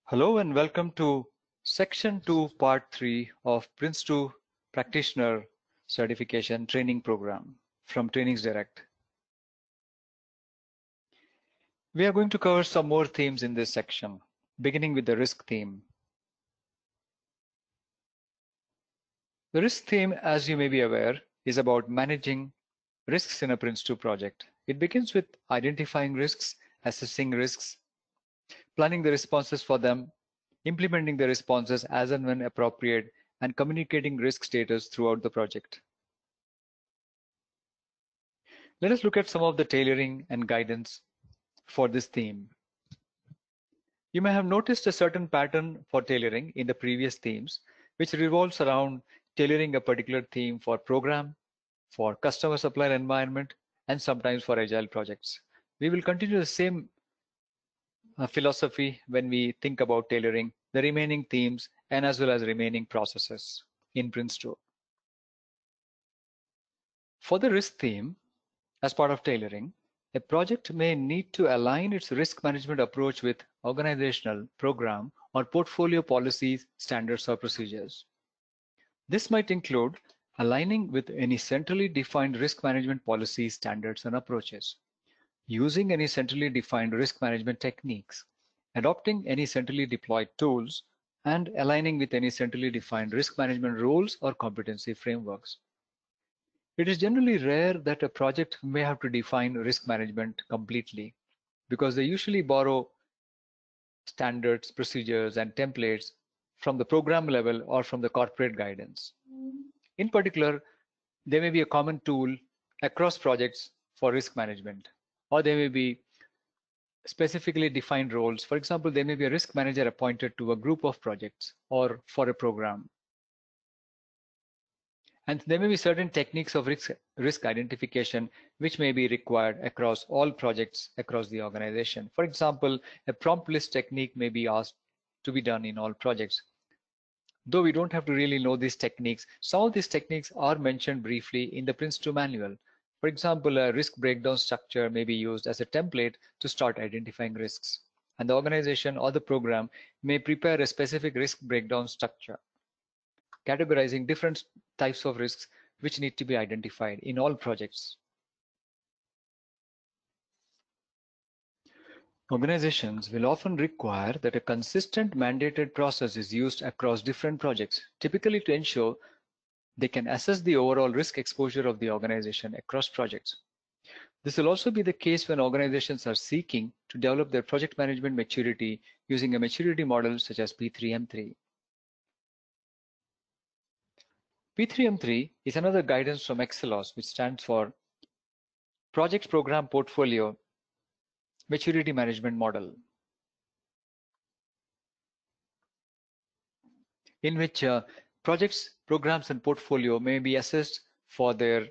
Hello and welcome to Section 2, Part 3 of PRINCE2 Practitioner Certification Training Program from Trainings Direct. We are going to cover some more themes in this section, beginning with the risk theme. The risk theme, as you may be aware, is about managing risks in a PRINCE2 project. It begins with identifying risks, assessing risks, planning the responses for them, implementing the responses as and when appropriate, and communicating risk status throughout the project. Let us look at some of the tailoring and guidance for this theme. You may have noticed a certain pattern for tailoring in the previous themes, which revolves around tailoring a particular theme for program, for customer supplier environment, and sometimes for agile projects. We will continue the same philosophy when we think about tailoring the remaining themes and as well as remaining processes in PRINCE2. For the risk theme, as part of tailoring, a project may need to align its risk management approach with organizational, program, or portfolio policies, standards, or procedures. This might include aligning with any centrally defined risk management policies, standards, and approaches, using any centrally defined risk management techniques, adopting any centrally deployed tools, and aligning with any centrally defined risk management roles or competency frameworks. It is generally rare that a project may have to define risk management completely because they usually borrow standards, procedures, and templates from the program level or from the corporate guidance. In particular, there may be a common tool across projects for risk management, or there may be specifically defined roles. For example, there may be a risk manager appointed to a group of projects or for a program. And there may be certain techniques of risk identification which may be required across all projects across the organization. For example, a prompt list technique may be asked to be done in all projects. Though we don't have to really know these techniques, some of these techniques are mentioned briefly in the PRINCE2 manual. For example, a risk breakdown structure may be used as a template to start identifying risks. And the organization or the program may prepare a specific risk breakdown structure, categorizing different types of risks which need to be identified in all projects. Organizations will often require that a consistent mandated process is used across different projects, typically to ensure they can assess the overall risk exposure of the organization across projects. This will also be the case when organizations are seeking to develop their project management maturity using a maturity model such as P3M3. P3M3 is another guidance from Excelos, which stands for Project Program Portfolio Maturity Management Model, in which projects, programs, and portfolio may be assessed for their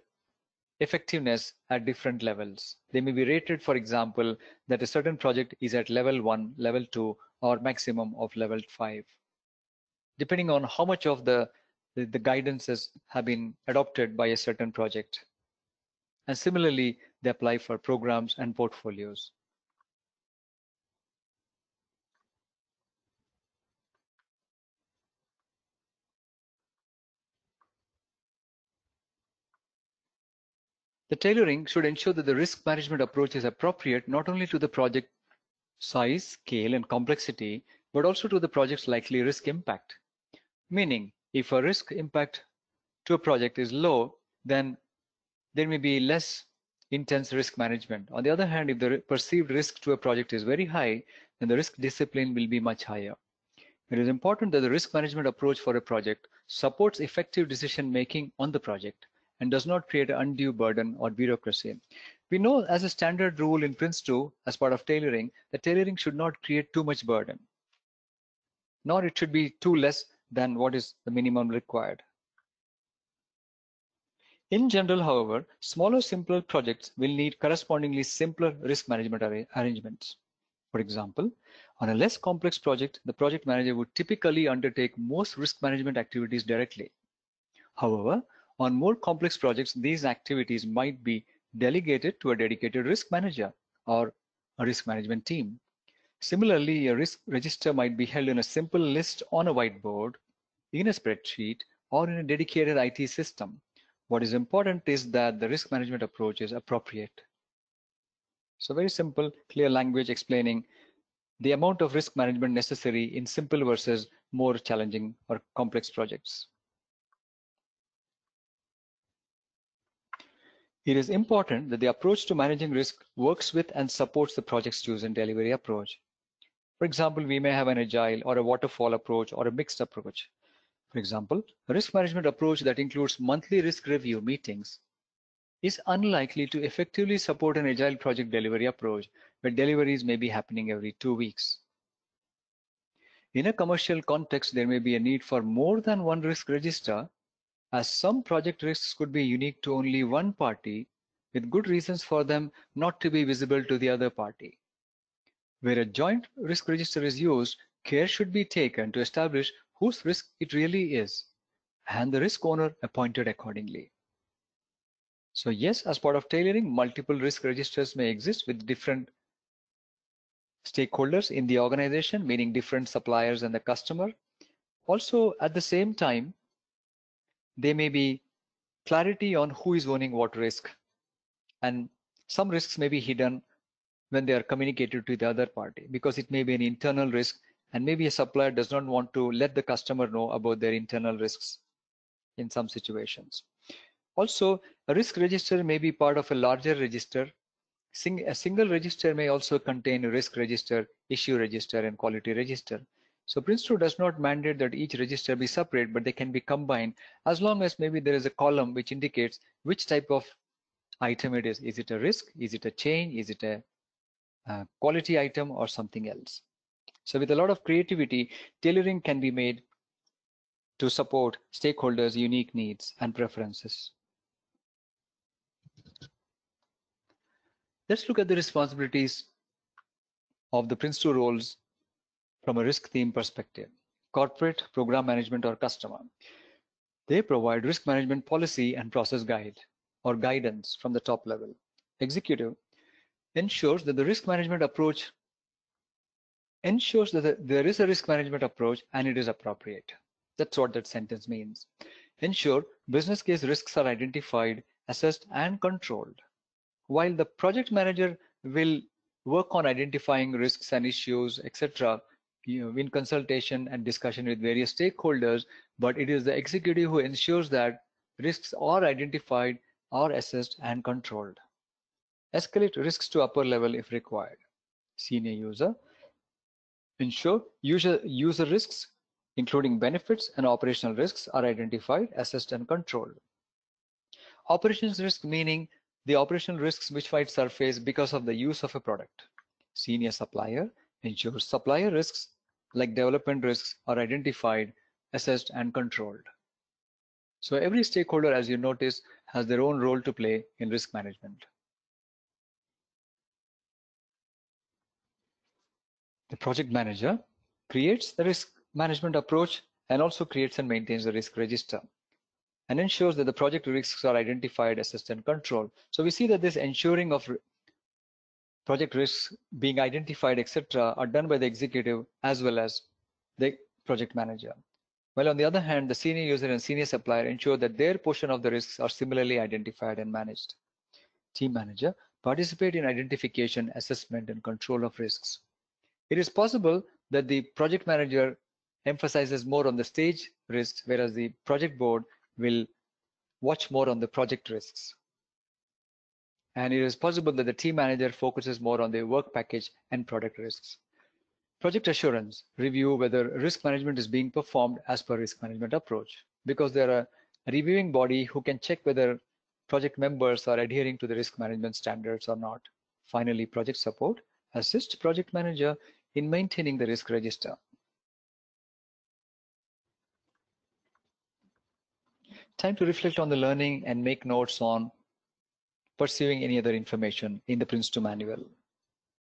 effectiveness at different levels. They may be rated, for example, that a certain project is at level 1, level 2, or maximum of level 5, depending on how much of the guidances have been adopted by a certain project. And similarly, they apply for programs and portfolios. The tailoring should ensure that the risk management approach is appropriate not only to the project size, scale, and complexity, but also to the project's likely risk impact. Meaning, if a risk impact to a project is low, then there may be less intense risk management. On the other hand, if the perceived risk to a project is very high, then the risk discipline will be much higher. It is important that the risk management approach for a project supports effective decision making on the project and does not create an undue burden or bureaucracy. We know as a standard rule in PRINCE2 as part of tailoring that tailoring should not create too much burden, nor it should be too less than what is the minimum required. In general, however, smaller, simpler projects will need correspondingly simpler risk management arrangements. For example, on a less complex project, the project manager would typically undertake most risk management activities directly. However, on more complex projects, these activities might be delegated to a dedicated risk manager or a risk management team. Similarly, a risk register might be held in a simple list on a whiteboard, in a spreadsheet, or in a dedicated IT system. What is important is that the risk management approach is appropriate. So very simple, clear language explaining the amount of risk management necessary in simple versus more challenging or complex projects. It is important that the approach to managing risk works with and supports the project's use and delivery approach. For example, we may have an agile or a waterfall approach or a mixed approach. For example, a risk management approach that includes monthly risk review meetings is unlikely to effectively support an agile project delivery approach where deliveries may be happening every 2 weeks. In a commercial context, there may be a need for more than one risk register, as some project risks could be unique to only one party, with good reasons for them not to be visible to the other party. Where a joint risk register is used, care should be taken to establish whose risk it really is, and the risk owner appointed accordingly. So yes, as part of tailoring, multiple risk registers may exist with different stakeholders in the organization, meaning different suppliers and the customer. Also, at the same time, there may be clarity on who is owning what risk, and some risks may be hidden when they are communicated to the other party because it may be an internal risk, and maybe a supplier does not want to let the customer know about their internal risks in some situations. Also, a risk register may be part of a larger register. A single register may also contain a risk register, issue register, and quality register. So PRINCE2 does not mandate that each register be separate, but they can be combined as long as maybe there is a column which indicates which type of item it is. Is it a risk? Is it a change? Is it a quality item or something else? So with a lot of creativity, tailoring can be made to support stakeholders' unique needs and preferences. Let's look at the responsibilities of the PRINCE2 roles from a risk theme perspective. Corporate, program management, or customer. They provide risk management policy and process guide or guidance from the top level. Executive ensures that the risk management approach ensures that there is a risk management approach and it is appropriate. That's what that sentence means. Ensure business case risks are identified, assessed, and controlled. While the project manager will work on identifying risks and issues, etc., in consultation and discussion with various stakeholders, but it is the executive who ensures that risks are identified, are assessed, and controlled. Escalate risks to upper level if required. Senior user. Ensure user risks, including benefits and operational risks, are identified, assessed, and controlled. Operations risk meaning the operational risks which might surface because of the use of a product. Senior supplier ensures supplier risks like development risks are identified, assessed, and controlled. So every stakeholder, as you notice, has their own role to play in risk management. The project manager creates the risk management approach and also creates and maintains the risk register and ensures that the project risks are identified, assessed, and controlled. So we see that this ensuring of project risks being identified, etc., are done by the executive as well as the project manager. While on the other hand, the senior user and senior supplier ensure that their portion of the risks are similarly identified and managed. Team manager participate in identification, assessment, and control of risks. It is possible that the project manager emphasizes more on the stage risks, whereas the project board will watch more on the project risks. And it is possible that the team manager focuses more on the work package and product risks. Project assurance review whether risk management is being performed as per risk management approach, because there are a reviewing body who can check whether project members are adhering to the risk management standards or not. Finally, project support assists project manager in maintaining the risk register. Time to reflect on the learning and make notes on pursuing any other information in the PRINCE2 manual.